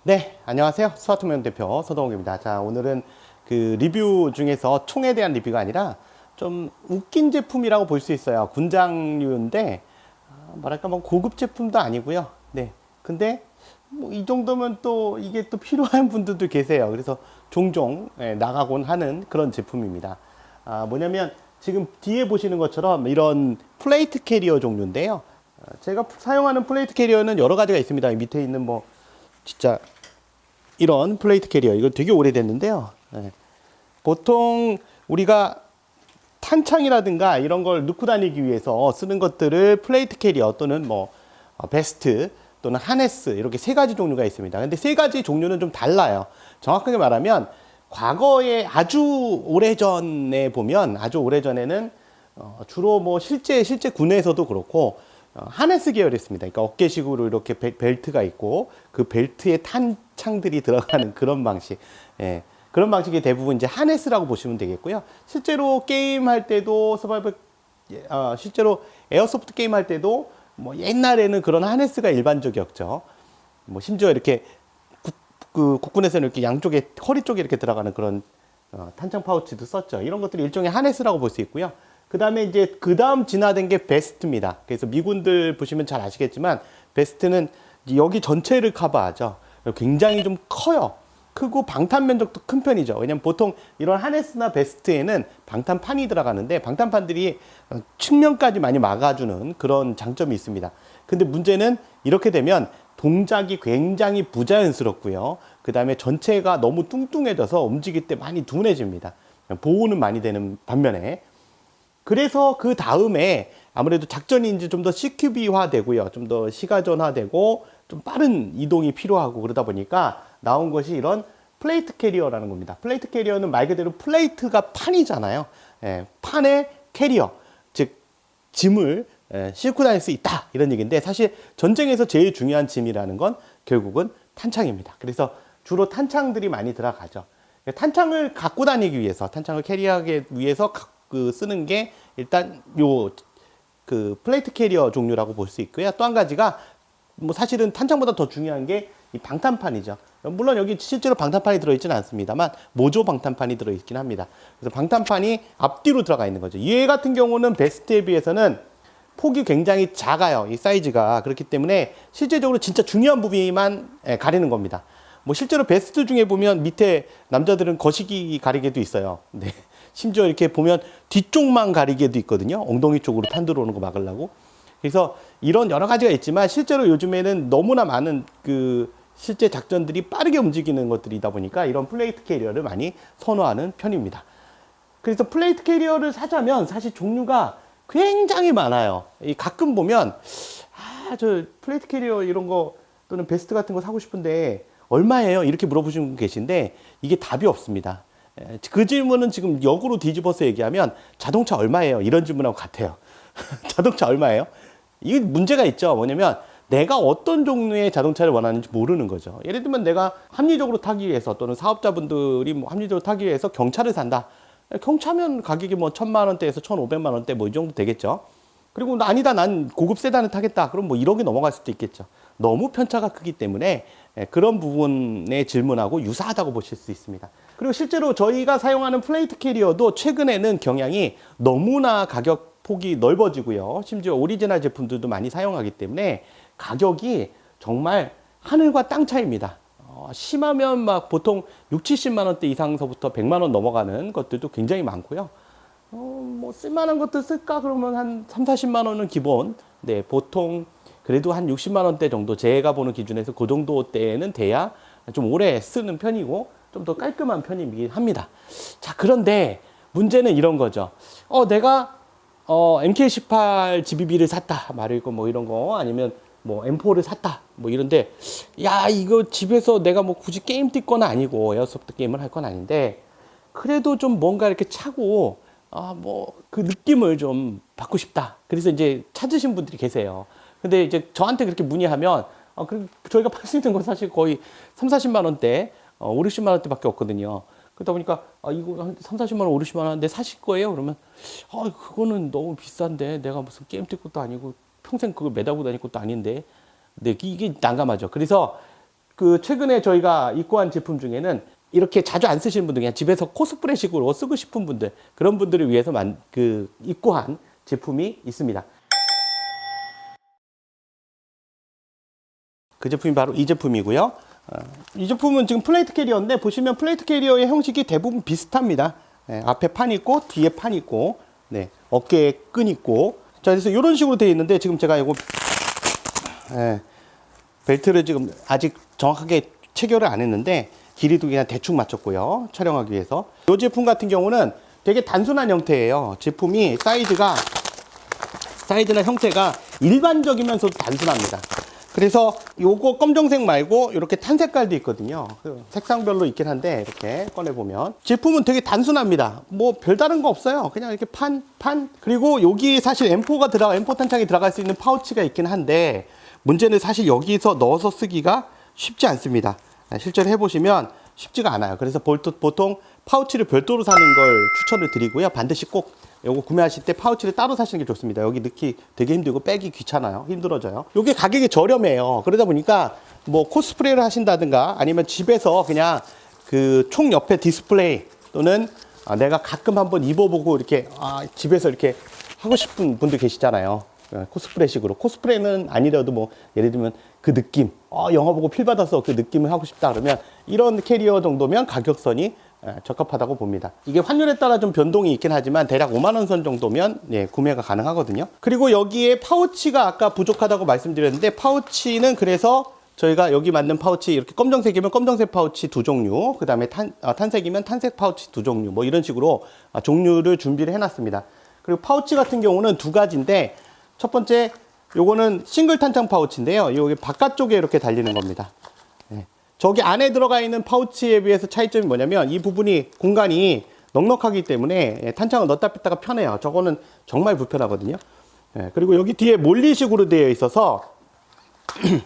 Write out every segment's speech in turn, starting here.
네, 안녕하세요. 스마트맨 대표 서동욱입니다. 자, 오늘은 그 리뷰 중에서 총에 대한 리뷰가 아니라 좀 웃긴 제품이라고 볼 수 있어요. 군장류인데, 말할까, 뭐 고급 제품도 아니고요. 네. 근데 뭐 이 정도면 또 이게 또 필요한 분들도 계세요. 그래서 종종 나가곤 하는 그런 제품입니다. 뭐냐면 지금 뒤에 보시는 것처럼 이런 플레이트 캐리어 종류인데요. 제가 사용하는 플레이트 캐리어는 여러 가지가 있습니다. 밑에 있는 뭐 진짜 이런 플레이트 캐리어 이거 되게 오래됐는데요. 보통 우리가 탄창이라든가 이런 걸 넣고 다니기 위해서 쓰는 것들을 플레이트 캐리어 또는 뭐 베스트 또는 하네스 이렇게 세 가지 종류가 있습니다. 근데 세 가지 종류는 좀 달라요. 정확하게 말하면 과거에 아주 오래전에 보면 아주 오래전에는 주로 뭐 실제 군에서도 그렇고 하네스 계열이었습니다. 그러니까 어깨식으로 이렇게 벨트가 있고 그 벨트에 탄창들이 들어가는 그런 방식. 예. 그런 방식이 대부분 이제 하네스라고 보시면 되겠고요. 실제로 게임 할 때도 서바이벌 실제로 에어소프트 게임 할 때도 뭐 옛날에는 그런 하네스가 일반적이었죠. 뭐 심지어 이렇게 국군에서는 이렇게 양쪽에 허리 쪽에 이렇게 들어가는 그런 탄창 파우치도 썼죠. 이런 것들이 일종의 하네스라고 볼 수 있고요. 그 다음에 이제 그 다음 진화된 게 베스트입니다. 그래서 미군들 보시면 잘 아시겠지만 베스트는 여기 전체를 커버하죠. 굉장히 좀 커요. 크고 방탄 면적도 큰 편이죠. 왜냐면 보통 이런 하네스나 베스트에는 방탄판이 들어가는데 방탄판들이 측면까지 많이 막아주는 그런 장점이 있습니다. 근데 문제는 이렇게 되면 동작이 굉장히 부자연스럽고요. 그 다음에 전체가 너무 뚱뚱해져서 움직일 때 많이 둔해집니다. 보호는 많이 되는 반면에. 그래서 그 다음에 아무래도 작전이 이제 좀 더 CQB화 되고요. 좀 더 시가전화 되고 좀 빠른 이동이 필요하고 그러다 보니까 나온 것이 이런 플레이트 캐리어라는 겁니다. 플레이트 캐리어는 말 그대로 플레이트가 판이잖아요. 판에 캐리어, 즉 짐을 싣고 다닐 수 있다 이런 얘기인데 사실 전쟁에서 제일 중요한 짐이라는 건 결국은 탄창입니다. 그래서 주로 탄창들이 많이 들어가죠. 탄창을 갖고 다니기 위해서 탄창을 캐리하기 위해서 쓰는 게 일단 요 그 플레이트 캐리어 종류라고 볼 수 있고요. 또 한 가지가 뭐 사실은 탄창보다 더 중요한 게 이 방탄판이죠. 물론 여기 실제로 방탄판이 들어있지는 않습니다만 모조 방탄판이 들어있긴 합니다. 그래서 방탄판이 앞뒤로 들어가 있는 거죠. 얘 같은 경우는 베스트에 비해서는 폭이 굉장히 작아요. 이 사이즈가. 그렇기 때문에 실제적으로 진짜 중요한 부위만 가리는 겁니다. 뭐 실제로 베스트 중에 보면 밑에 남자들은 거시기 가리개도 있어요. 네. 심지어 이렇게 보면 뒤쪽만 가리개도 있거든요. 엉덩이 쪽으로 탄 들어오는 거 막으려고. 그래서 이런 여러 가지가 있지만 실제로 요즘에는 너무나 많은 실제 작전들이 빠르게 움직이는 것들이다 보니까 이런 플레이트 캐리어를 많이 선호하는 편입니다. 그래서 플레이트 캐리어를 사자면 사실 종류가 굉장히 많아요. 가끔 보면 저 플레이트 캐리어 이런 거 또는 베스트 같은 거 사고 싶은데 얼마예요? 이렇게 물어보시는 분 계신데 이게 답이 없습니다. 그 질문은 지금 역으로 뒤집어서 얘기하면 자동차 얼마예요? 이런 질문하고 같아요. 자동차 얼마예요? 이게 문제가 있죠. 뭐냐면 내가 어떤 종류의 자동차를 원하는지 모르는 거죠. 예를 들면 내가 합리적으로 타기 위해서 또는 사업자분들이 뭐 합리적으로 타기 위해서 경차를 산다. 경차면 가격이 뭐 1,000만 원대에서 1,500만 원대 뭐 이 정도 되겠죠. 그리고 아니다 난 고급 세단을 타겠다. 그럼 뭐 1억이 넘어갈 수도 있겠죠. 너무 편차가 크기 때문에 그런 부분의 질문하고 유사하다고 보실 수 있습니다. 그리고 실제로 저희가 사용하는 플레이트 캐리어도 최근에는 경향이 너무나 가격 폭이 넓어지고요. 심지어 오리지널 제품들도 많이 사용하기 때문에 가격이 정말 하늘과 땅 차이입니다. 심하면 막 보통 6, 70만 원대 이상서부터 100만 원 넘어가는 것들도 굉장히 많고요. 뭐 쓸만한 것들 쓸까 그러면 한 3, 40만 원은 기본. 네, 보통 그래도 한 60만 원대 정도 제가 보는 기준에서 그 정도 대는 돼야 좀 오래 쓰는 편이고 좀 더 깔끔한 편이긴 합니다. 자, 그런데 문제는 이런 거죠. 내가 MK18 GBB를 샀다. 말이고 뭐 이런 거 아니면 뭐 M4를 샀다. 뭐 이런데 야, 이거 집에서 내가 뭐 굳이 게임 뛸 건 아니고 에어소프트 게임을 할 건 아닌데 그래도 좀 뭔가 이렇게 차고 뭐 그 느낌을 좀 받고 싶다. 그래서 이제 찾으신 분들이 계세요. 근데 이제 저한테 그렇게 문의하면 저희가 팔 수 있는 건 사실 거의 3, 40만 원대, 5, 60만 원대밖에 없거든요. 그러다 보니까 이거 한 3, 40만 원, 5, 60만 원인데 사실 거예요? 그러면 그거는 너무 비싼데 내가 무슨 게임 뛸 것도 아니고 평생 그걸 매다고 다닐 것도 아닌데 네, 이게 난감하죠. 그래서 그 최근에 저희가 입고한 제품 중에는 이렇게 자주 안 쓰시는 분들, 그냥 집에서 코스프레식으로 쓰고 싶은 분들, 그런 분들을 위해서 입고한 제품이 있습니다. 그 제품이 바로 이 제품이고요. 이 제품은 지금 플레이트 캐리어인데, 보시면 플레이트 캐리어의 형식이 대부분 비슷합니다. 앞에 판 있고 뒤에 판 있고, 네, 어깨에 끈 있고. 자, 그래서 이런 식으로 되어 있는데, 지금 제가 이거 벨트를 지금 아직 정확하게 체결을 안 했는데 길이도 그냥 대충 맞췄고요, 촬영하기 위해서. 이 제품 같은 경우는 되게 단순한 형태예요. 제품이 사이즈나 형태가 일반적이면서도 단순합니다. 그래서 요거 검정색 말고 이렇게 탄 색깔도 있거든요. 색상별로 있긴 한데, 이렇게 꺼내보면 제품은 되게 단순합니다. 뭐 별다른 거 없어요. 그냥 이렇게 판. 그리고 여기 사실 M4 탄창이 들어갈 수 있는 파우치가 있긴 한데, 문제는 사실 여기서 넣어서 쓰기가 쉽지 않습니다. 실제로 해보시면 쉽지가 않아요. 그래서 보통 파우치를 별도로 사는 걸 추천을 드리고요. 반드시 꼭 요거 구매하실 때 파우치를 따로 사시는 게 좋습니다. 여기 넣기 되게 힘들고 빼기 귀찮아요. 힘들어져요. 요게 가격이 저렴해요. 그러다 보니까 뭐 코스프레를 하신다든가, 아니면 집에서 그냥 그 총 옆에 디스플레이, 또는 내가 가끔 한번 입어보고 이렇게 집에서 이렇게 하고 싶은 분들 계시잖아요. 코스프레식으로. 코스프레는 아니라도 뭐 예를 들면 그 느낌, 영화 보고 필 받아서 그 느낌을 하고 싶다 그러면 이런 캐리어 정도면 가격선이 적합하다고 봅니다. 이게 환율에 따라 좀 변동이 있긴 하지만 대략 5만 원 선 정도면 구매가 가능하거든요. 그리고 여기에 파우치가 아까 부족하다고 말씀드렸는데, 파우치는 그래서 저희가 여기 맞는 파우치, 이렇게 검정색이면 검정색 파우치 2종류, 그 다음에 탄색이면 탄색 파우치 2종류, 뭐 이런 식으로 종류를 준비를 해놨습니다. 그리고 파우치 같은 경우는 두 가지인데, 첫 번째, 요거는 싱글 탄창 파우치인데요. 여기 바깥쪽에 이렇게 달리는 겁니다. 저기 안에 들어가 있는 파우치에 비해서 차이점이 뭐냐면, 이 부분이 공간이 넉넉하기 때문에 탄창을 넣었다 뺐다가 편해요. 저거는 정말 불편하거든요. 그리고 여기 뒤에 몰리식으로 되어 있어서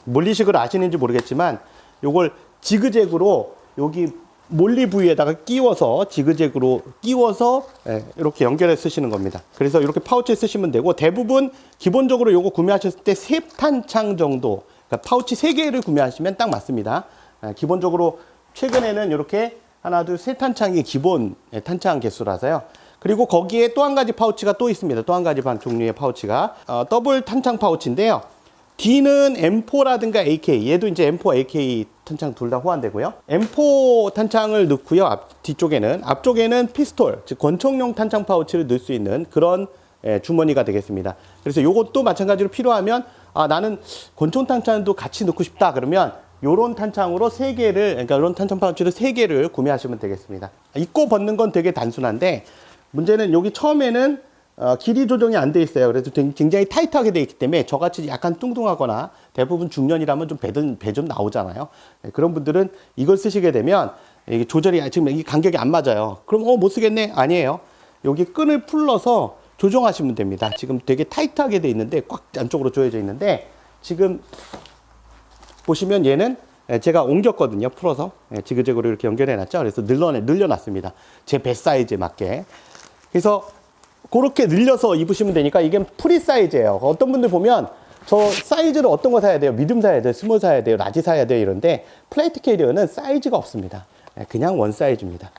몰리식을 아시는지 모르겠지만, 요걸 지그재그로 여기 몰리 부위에다가 끼워서 지그재그로 끼워서 이렇게 연결해 쓰시는 겁니다. 그래서 이렇게 파우치에 쓰시면 되고, 대부분 기본적으로 요거 구매하셨을 때 3탄창 정도, 그러니까 파우치 3개를 구매하시면 딱 맞습니다. 기본적으로 최근에는 이렇게 하나, 둘, 세 탄창이 기본 탄창 개수라서요. 그리고 거기에 또 한 가지 파우치가 또 있습니다. 또 한 가지 종류의 파우치가 더블 탄창 파우치인데요. D는 M4라든가 AK, 얘도 이제 M4, AK 탄창 둘 다 호환되고요. M4 탄창을 넣고요. 뒤쪽에는, 앞쪽에는 피스톨, 즉 권총용 탄창 파우치를 넣을 수 있는 그런 주머니가 되겠습니다. 그래서 요것도 마찬가지로 필요하면, 나는 권총 탄창도 같이 넣고 싶다 그러면 요런 탄창으로 3개를, 그러니까 이런 탄창 파우치를 3개를 구매하시면 되겠습니다. 입고 벗는 건 되게 단순한데, 문제는 여기 처음에는 길이 조정이 안 돼 있어요. 그래서 굉장히 타이트하게 돼 있기 때문에 저같이 약간 뚱뚱하거나, 대부분 중년이라면 좀 배 좀 나오잖아요. 그런 분들은 이걸 쓰시게 되면 이게 조절이, 지금 이 간격이 안 맞아요. 그럼 못 쓰겠네? 아니에요. 여기 끈을 풀러서 조정하시면 됩니다. 지금 되게 타이트하게 돼 있는데, 꽉 안쪽으로 조여져 있는데, 지금 보시면 얘는 제가 옮겼거든요. 풀어서 지그재그로 이렇게 연결해 놨죠. 그래서 늘려놨습니다. 제 배 사이즈에 맞게. 그래서 그렇게 늘려서 입으시면 되니까, 이게 프리 사이즈예요. 어떤 분들 보면 저 사이즈를 어떤 거 사야 돼요? 미디움 사야 돼요? 스몰 사야 돼요? 라지 사야 돼요? 이런데, 플레이트 캐리어는 사이즈가 없습니다. 그냥 원 사이즈입니다.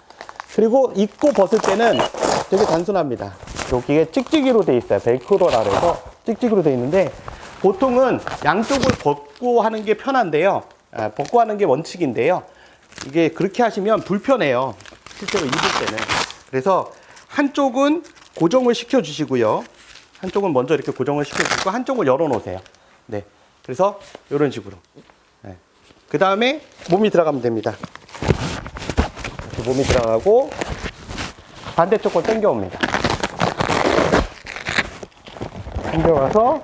그리고 입고 벗을 때는 되게 단순합니다. 여기에 찍찍이로 돼 있어요. 벨크로라 그래서 찍찍이로 돼 있는데, 보통은 양쪽을 벗고 하는 게 편한데요. 벗고 하는 게 원칙인데요. 이게 그렇게 하시면 불편해요. 실제로 입을 때는. 그래서 한쪽은 고정을 시켜 주시고요. 한쪽은 먼저 이렇게 고정을 시켜 주시고, 한쪽을 열어 놓으세요. 네. 그래서 이런 식으로. 그 다음에 몸이 들어가면 됩니다. 이렇게 몸이 들어가고, 반대쪽 걸 당겨 옵니다. 당겨와서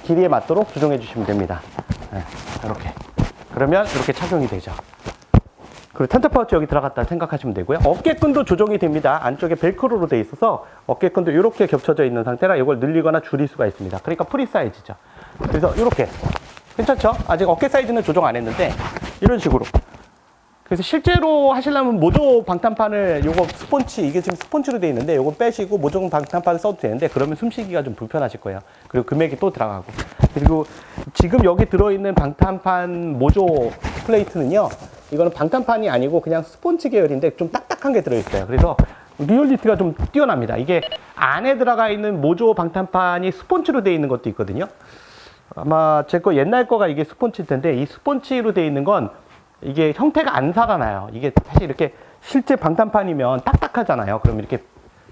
길이에 맞도록 조정해 주시면 됩니다. 이렇게. 그러면 이렇게 착용이 되죠. 그리고 탄창 파우치 여기 들어갔다 생각하시면 되고요. 어깨끈도 조정이 됩니다. 안쪽에 벨크로로 되어 있어서 어깨끈도 이렇게 겹쳐져 있는 상태라 이걸 늘리거나 줄일 수가 있습니다. 그러니까 프리 사이즈죠. 그래서 이렇게. 괜찮죠? 아직 어깨 사이즈는 조정 안 했는데, 이런 식으로. 그래서 실제로 하시려면 모조 방탄판을, 요거 스폰지, 이게 지금 스폰지로 되어 있는데, 요거 빼시고 모조 방탄판을 써도 되는데, 그러면 숨쉬기가 좀 불편하실 거예요. 그리고 금액이 또 들어가고. 그리고 지금 여기 들어있는 방탄판 모조 플레이트는요, 이거는 방탄판이 아니고 그냥 스폰지 계열인데 좀 딱딱한 게 들어있어요. 그래서 리얼리티가 좀 뛰어납니다. 이게 안에 들어가 있는 모조 방탄판이 스폰지로 되어 있는 것도 있거든요. 아마 제 거 옛날 거가 이게 스폰지일 텐데, 이 스폰지로 되어 있는 건 이게 형태가 안 살아나요. 이게 사실 이렇게 실제 방탄판이면 딱딱하잖아요. 그럼 이렇게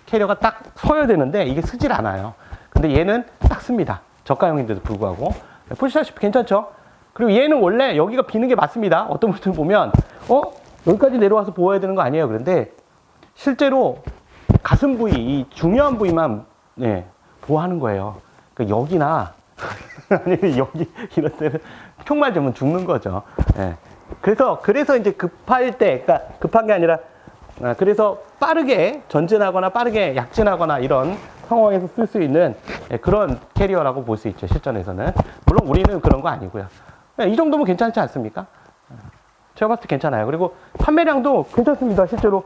캐리어가 딱 서야 되는데 이게 쓰질 않아요. 근데 얘는 딱 씁니다. 저가형인데도 불구하고. 보시다시피 괜찮죠? 그리고 얘는 원래 여기가 비는 게 맞습니다. 어떤 분들 보면 여기까지 내려와서 보호해야 되는 거 아니에요. 그런데 실제로 가슴 부위, 이 중요한 부위만 보호하는 거예요. 그러니까 여기나 아니면 여기 이런 데는 총 맞으면 죽는 거죠. 그래서 이제 급할 때, 그러니까 급한 게 아니라 그래서 빠르게 전진하거나 빠르게 약진하거나 이런 상황에서 쓸 수 있는 그런 캐리어라고 볼 수 있죠. 실전에서는. 물론 우리는 그런 거 아니고요. 이 정도면 괜찮지 않습니까? 제가 봤을 때 괜찮아요. 그리고 판매량도 괜찮습니다. 실제로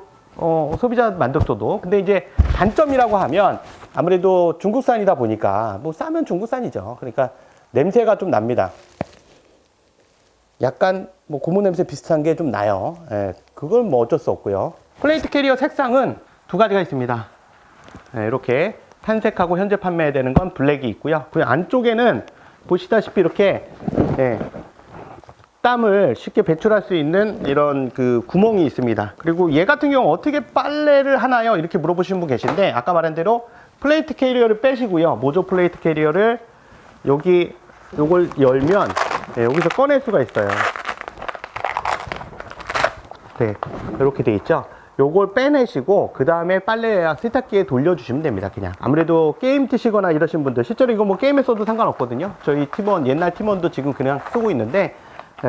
소비자 만족도도. 근데 이제 단점이라고 하면 아무래도 중국산이다 보니까 뭐 싸면 중국산이죠. 그러니까 냄새가 좀 납니다. 약간 뭐 고무 냄새 비슷한 게 좀 나요. 그건 뭐 어쩔 수 없고요. 플레이트 캐리어 색상은 두 가지가 있습니다. 이렇게 탄색하고 현재 판매되는 건 블랙이 있고요. 그 안쪽에는 보시다시피 이렇게 땀을 쉽게 배출할 수 있는 이런 그 구멍이 있습니다. 그리고 얘 같은 경우 어떻게 빨래를 하나요? 이렇게 물어보시는 분 계신데, 아까 말한 대로 플레이트 캐리어를 빼시고요. 모조 플레이트 캐리어를 요걸 열면 여기서 꺼낼 수가 있어요. 이렇게 돼 있죠. 요걸 빼내시고 그 다음에 빨래랑 세탁기에 돌려주시면 됩니다. 그냥 아무래도 게임 트시거나 이러신 분들, 실제로 이거 뭐 게임에 써도 상관없거든요. 저희 팀원, 옛날 팀원도 지금 그냥 쓰고 있는데,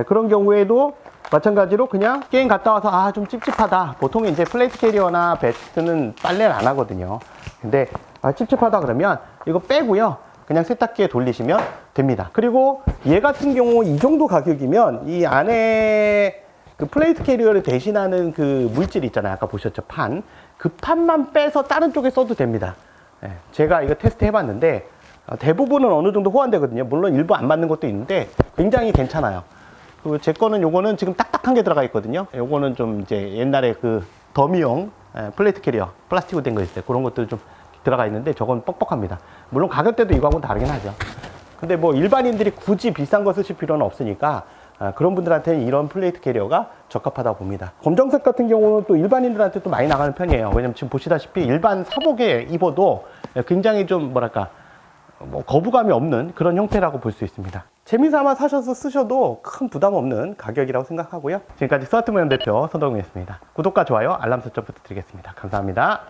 그런 경우에도 마찬가지로 그냥 게임 갔다 와서 좀 찝찝하다. 보통 이제 플레이트 캐리어나 베스트는 빨래를 안 하거든요. 근데 찝찝하다 그러면 이거 빼고요, 그냥 세탁기에 돌리시면 됩니다. 그리고 얘 같은 경우 이 정도 가격이면 이 안에 그 플레이트 캐리어를 대신하는 그 물질 있잖아요. 아까 보셨죠? 판. 그 판만 빼서 다른 쪽에 써도 됩니다. 제가 이거 테스트 해봤는데 대부분은 어느 정도 호환되거든요. 물론 일부 안 맞는 것도 있는데 굉장히 괜찮아요. 그리고 제 거는 요거는 지금 딱딱한 게 들어가 있거든요. 요거는 좀 이제 옛날에 그 더미용 플레이트 캐리어 플라스틱으로 된 거 있어요. 그런 것들 좀 들어가 있는데 저건 뻑뻑합니다. 물론 가격대도 이거하고는 다르긴 하죠. 근데 뭐 일반인들이 굳이 비싼 거 쓰실 필요는 없으니까 그런 분들한테는 이런 플레이트 캐리어가 적합하다고 봅니다. 검정색 같은 경우는 또 일반인들한테 또 많이 나가는 편이에요. 왜냐면 지금 보시다시피 일반 사복에 입어도 굉장히 좀 뭐랄까 뭐 거부감이 없는 그런 형태라고 볼 수 있습니다. 재미삼아 사셔서 쓰셔도 큰 부담 없는 가격이라고 생각하고요. 지금까지 스마트모션 대표 손동훈이었습니다. 구독과 좋아요, 알람 설정 부탁드리겠습니다. 감사합니다.